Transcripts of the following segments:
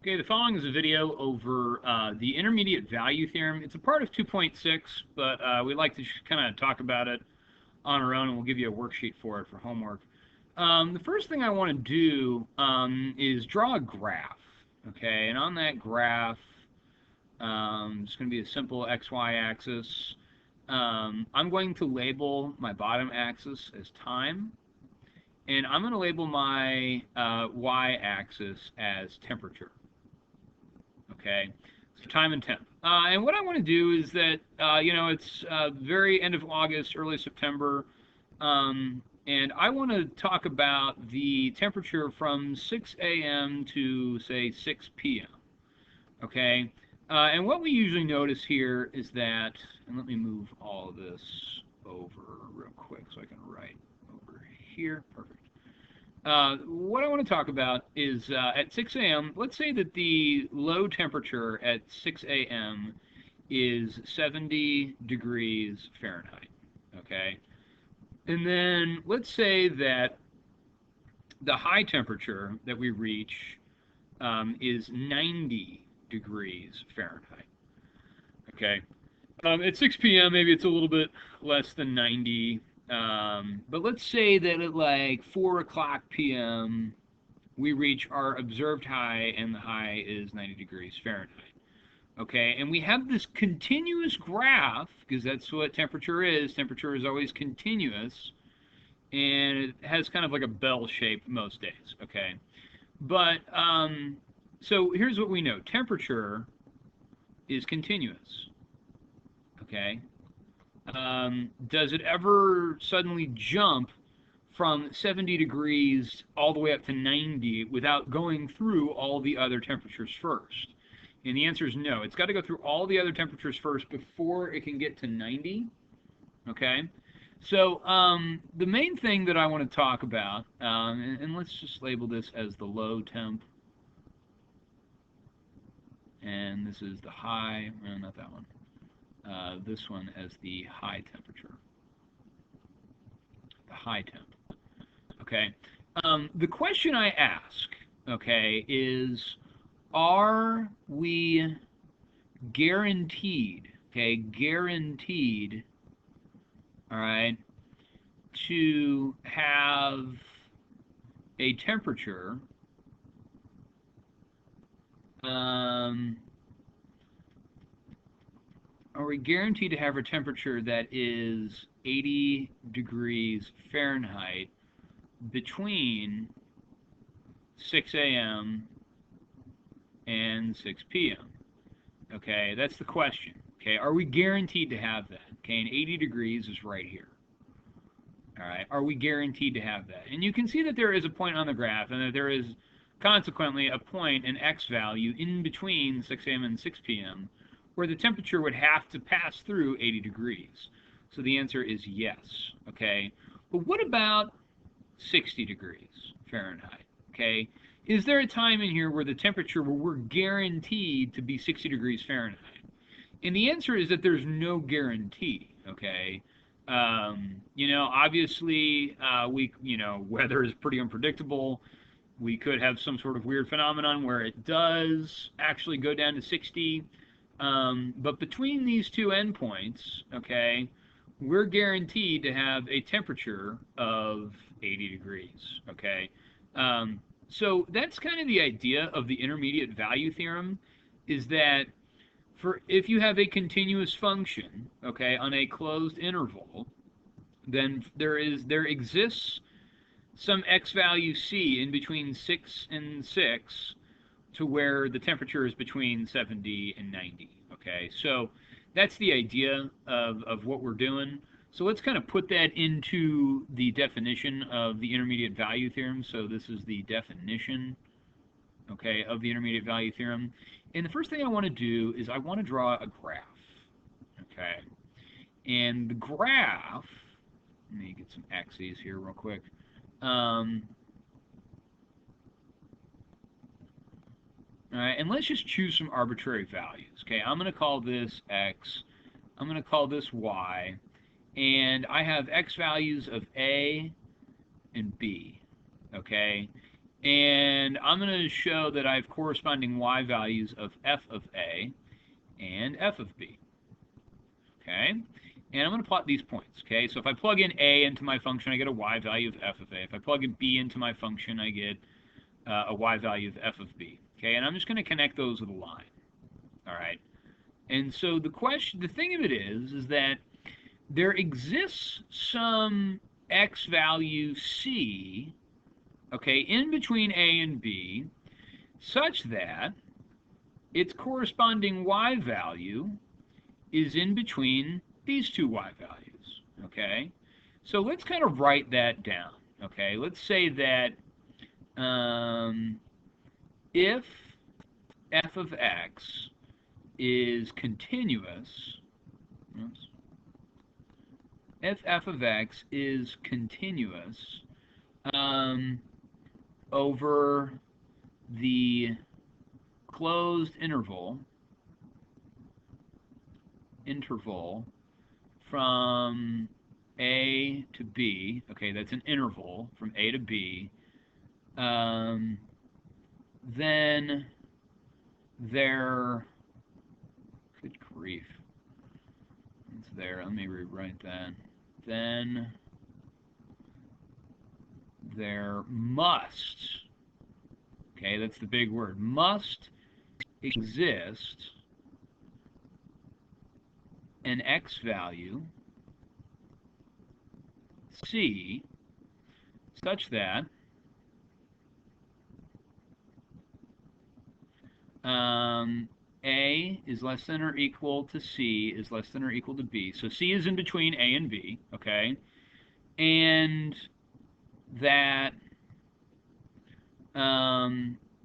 Okay, the following is a video over the intermediate value theorem. It's a part of 2.6, but we like to kind of talk about it on our own, and we'll give you a worksheet for it for homework. The first thing I want to do is draw a graph, okay? And on that graph, it's going to be a simple XY axis. I'm going to label my bottom axis as time, and I'm going to label my y-axis as temperature. Okay, so time and temp. And what I want to do is that, it's very end of August, early September, and I want to talk about the temperature from 6 a.m. to, say, 6 p.m. Okay, and what we usually notice here is that, and let me move all of this over real quick so I can write over here. Perfect. What I want to talk about is at 6 a.m., let's say that the low temperature at 6 a.m. is 70 degrees Fahrenheit, okay? And then let's say that the high temperature that we reach is 90 degrees Fahrenheit, okay? At 6 p.m., maybe it's a little bit less than 90. But let's say that at like 4 o'clock p.m. we reach our observed high, and the high is 90 degrees Fahrenheit. Okay, and we have this continuous graph, because that's what temperature is. Temperature is always continuous, and it has kind of like a bell shape most days. Okay, but so here's what we know. Temperature is continuous. Okay. Does it ever suddenly jump from 70 degrees all the way up to 90 without going through all the other temperatures first? And the answer is no. It's got to go through all the other temperatures first before it can get to 90. Okay? So the main thing that I want to talk about, and let's just label this as the low temp. And this is the high, no, not that one. This one as the high temperature, the high temp. Okay. The question I ask, okay, is, are we guaranteed, okay, guaranteed, all right, to have a temperature are we guaranteed to have a temperature that is 80 degrees Fahrenheit between 6 a.m. and 6 p.m.? Okay, that's the question. Okay, are we guaranteed to have that? Okay, and 80 degrees is right here. All right, are we guaranteed to have that? And you can see that there is a point on the graph, and that there is consequently a point, an x value, in between 6 a.m. and 6 p.m., where the temperature would have to pass through 80 degrees. So the answer is yes, okay? But what about 60 degrees Fahrenheit, okay? Is there a time in here where the temperature, where we're guaranteed to be 60 degrees Fahrenheit? And the answer is that there's no guarantee, okay? Obviously, weather is pretty unpredictable. We could have some sort of weird phenomenon where it does actually go down to 60. But between these two endpoints, okay, we're guaranteed to have a temperature of 80 degrees, okay? So that's kind of the idea of the intermediate value theorem, is that if you have a continuous function, okay, on a closed interval, then there exists some x value c in between 6 and 6 to where the temperature is between 70 and 90, okay? So that's the idea of what we're doing. So let's kind of put that into the definition of the intermediate value theorem. So this is the definition, okay, of the intermediate value theorem. And the first thing I want to do is I want to draw a graph, okay? And the graph, let me get some axes here real quick. All right, and let's just choose some arbitrary values. Okay, I'm going to call this x, I'm going to call this y, and I have x values of a and b, okay? And I'm going to show that I have corresponding y values of f of a and f of b. Okay? And I'm going to plot these points. Okay? So if I plug in a into my function, I get a y value of f of a. If I plug in b into my function, I get a y value of f of b. Okay? And I'm just going to connect those with a line. All right? And so the thing of it is that there exists some x value c, okay, in between a and b, such that its corresponding y value is in between these two y values, okay? So let's kind of write that down, okay? Let's say that if f of x is continuous, if f of x is continuous over the closed interval from a to b, okay, that's an interval from a to b, then there, good grief, it's there, let me rewrite that, then there must, okay, that's the big word, must exist an x value c such that a is less than or equal to c is less than or equal to b. So c is in between a and b, okay? And that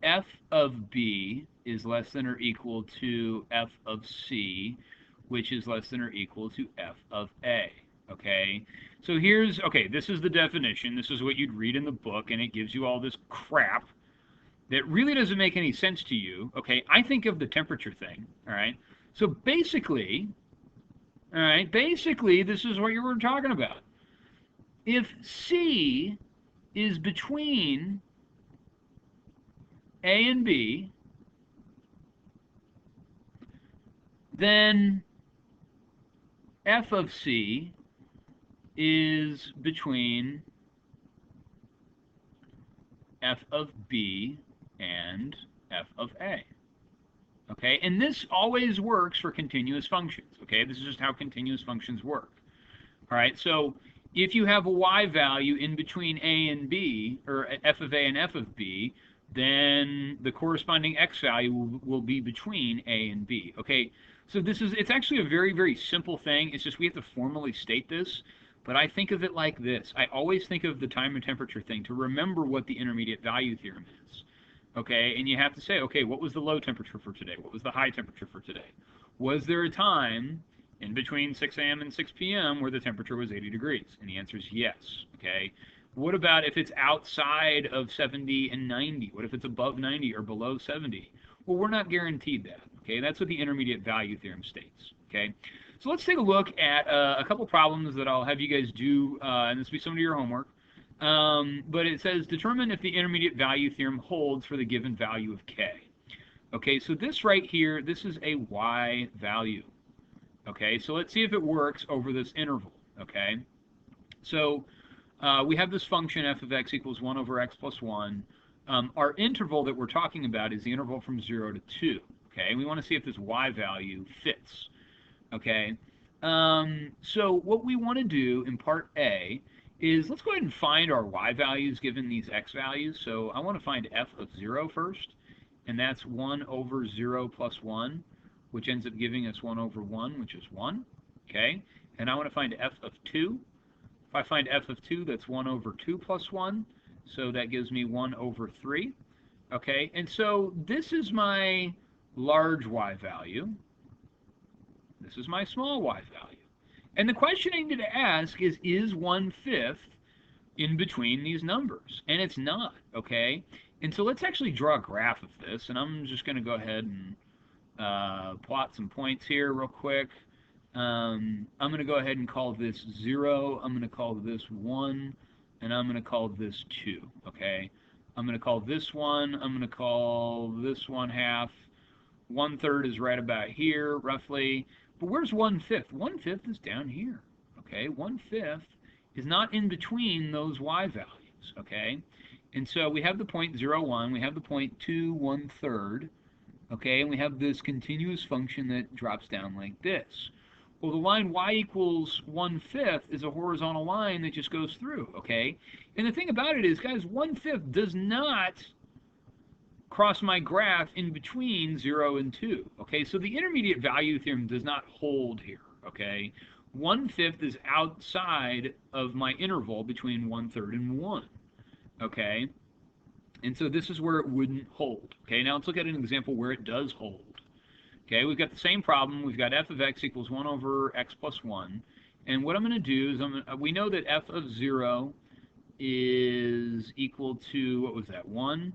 f of b is less than or equal to f of c, which is less than or equal to f of a, okay? So here's, okay, this is the definition. This is what you'd read in the book, and it gives you all this crap that really doesn't make any sense to you, okay? I think of the temperature thing, all right? So basically, all right, basically, this is what you were talking about. If C is between A and B, then f of C is between f of B and f of A. Okay, and this always works for continuous functions. Okay, this is just how continuous functions work. All right, so if you have a y value in between A and B, or f of A and f of B, then the corresponding x value will be between A and B. Okay, so it's actually a very, very simple thing. It's just we have to formally state this, but I think of it like this. I always think of the time and temperature thing to remember what the intermediate value theorem is. Okay, and you have to say, okay, what was the low temperature for today? What was the high temperature for today? Was there a time in between 6 a.m. and 6 p.m. where the temperature was 80 degrees? And the answer is yes, okay? What about if it's outside of 70 and 90? What if it's above 90 or below 70? Well, we're not guaranteed that, okay? That's what the intermediate value theorem states, okay? So let's take a look at a couple problems that I'll have you guys do, and this will be some of your homework. But it says, determine if the intermediate value theorem holds for the given value of k. Okay, so this right here, this is a y value. Okay, so let's see if it works over this interval. Okay, so we have this function f of x equals 1 over x plus 1. Our interval that we're talking about is the interval from 0 to 2. Okay, we want to see if this y value fits. Okay, so what we want to do in part A is let's go ahead and find our y values given these x values. So I want to find f of 0 first, and that's 1 over 0 plus 1, which ends up giving us 1 over 1, which is 1. Okay, and I want to find f of 2. If I find f of 2, that's 1 over 2 plus 1, so that gives me 1 over 3. Okay, and so this is my large y value. This is my small y value. And the question I need to ask is 1/5 in between these numbers? And it's not, okay? And so let's actually draw a graph of this, and I'm just going to go ahead and plot some points here real quick. I'm going to go ahead and call this 0, I'm going to call this 1, and I'm going to call this 2, okay? I'm going to call this one, I'm going to call this one half. 1/3 is right about here, roughly. But where's 1/5? 1/5 is down here. Okay, 1/5 is not in between those y values. Okay, and so we have the point 0, 1, we have the point 2, 1/3. Okay, and we have this continuous function that drops down like this. Well, the line y equals 1/5 is a horizontal line that just goes through. Okay, and the thing about it is, guys, 1/5 does not cross my graph in between 0 and 2. Okay, so the intermediate value theorem does not hold here. Okay, 1/5 is outside of my interval between 1/3 and 1. Okay, and so this is where it wouldn't hold. Okay, now let's look at an example where it does hold. Okay, we've got the same problem. We've got f of x equals 1 over x plus 1. And what I'm going to do is, we know that f of 0 is equal to, what was that, 1?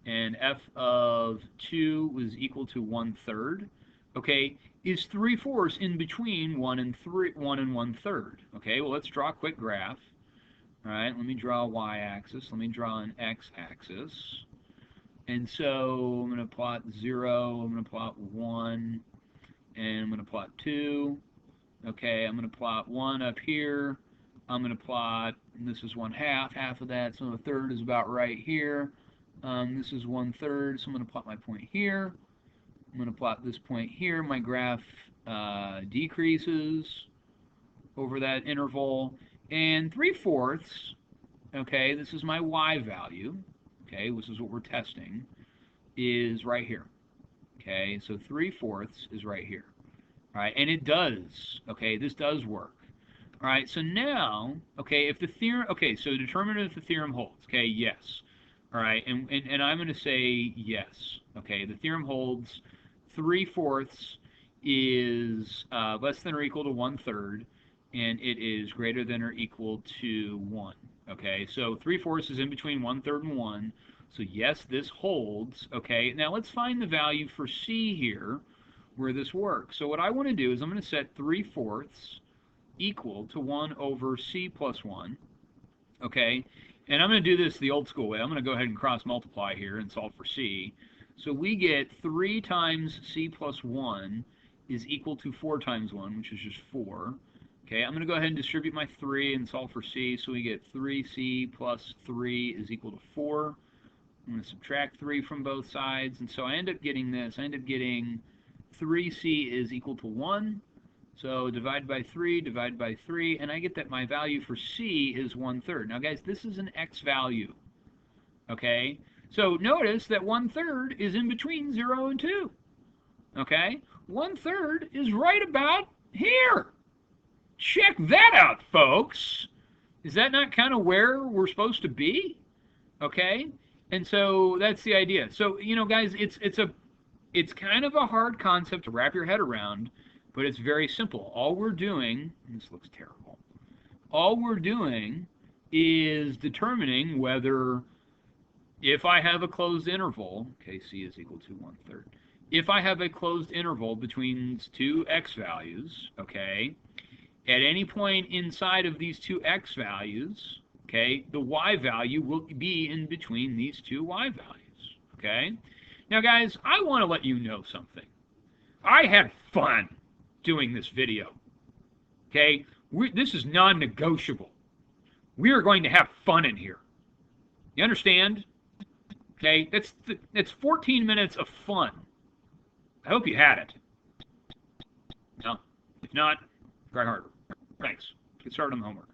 And f of 2 was equal to 1/3. Okay, is 3/4 in between 1 and 1/3. Okay, well, let's draw a quick graph. All right, let me draw a y-axis. Let me draw an x-axis. And so I'm going to plot 0, I'm going to plot 1, and I'm going to plot 2. Okay, I'm going to plot 1 up here. I'm going to plot, and this is 1/2, half of that, so 1/3 is about right here. This is 1/3, so I'm going to plot my point here. I'm going to plot this point here. My graph decreases over that interval. And 3/4, okay, this is my y value. Okay, this is what we're testing, is right here. Okay, so 3/4 is right here. All right, and it does. Okay, this does work. All right, so now, okay, if the theorem, okay, so determine if the theorem holds. Okay, yes. All right, and I'm going to say yes. Okay, the theorem holds. 3/4 is less than or equal to 1/3, and it is greater than or equal to 1. Okay, so 3/4 is in between 1/3 and 1. So yes, this holds. Okay, now let's find the value for c here, where this works. So what I want to do is I'm going to set 3/4 equal to 1 over c plus 1. Okay, and I'm going to do this the old school way. I'm going to go ahead and cross multiply here and solve for c. So we get 3 times c plus 1 is equal to 4 times 1, which is just 4. Okay, I'm going to go ahead and distribute my 3 and solve for c. So we get 3c plus 3 is equal to 4. I'm going to subtract 3 from both sides. And so I end up getting this. I end up getting 3c is equal to 1. So divide by 3, and I get that my value for c is 1/3. Now, guys, this is an x value. Okay, so notice that 1/3 is in between 0 and 2. Okay, 1/3 is right about here. Check that out, folks. Is that not kind of where we're supposed to be? Okay, and so that's the idea. So, you know, guys, it's kind of a hard concept to wrap your head around, but it's very simple. All we're doing, this looks terrible, all we're doing is determining whether, if I have a closed interval, okay, c is equal to 1/3. If I have a closed interval between two x values, okay, at any point inside of these two x values, okay, the y value will be in between these two y values, okay? Now, guys, I want to let you know something. I had fun doing this video, okay? This is non-negotiable. We are going to have fun in here. You understand? Okay, that's 14 minutes of fun. I hope you had it. No, if not, try harder. Thanks. Get started on the homework.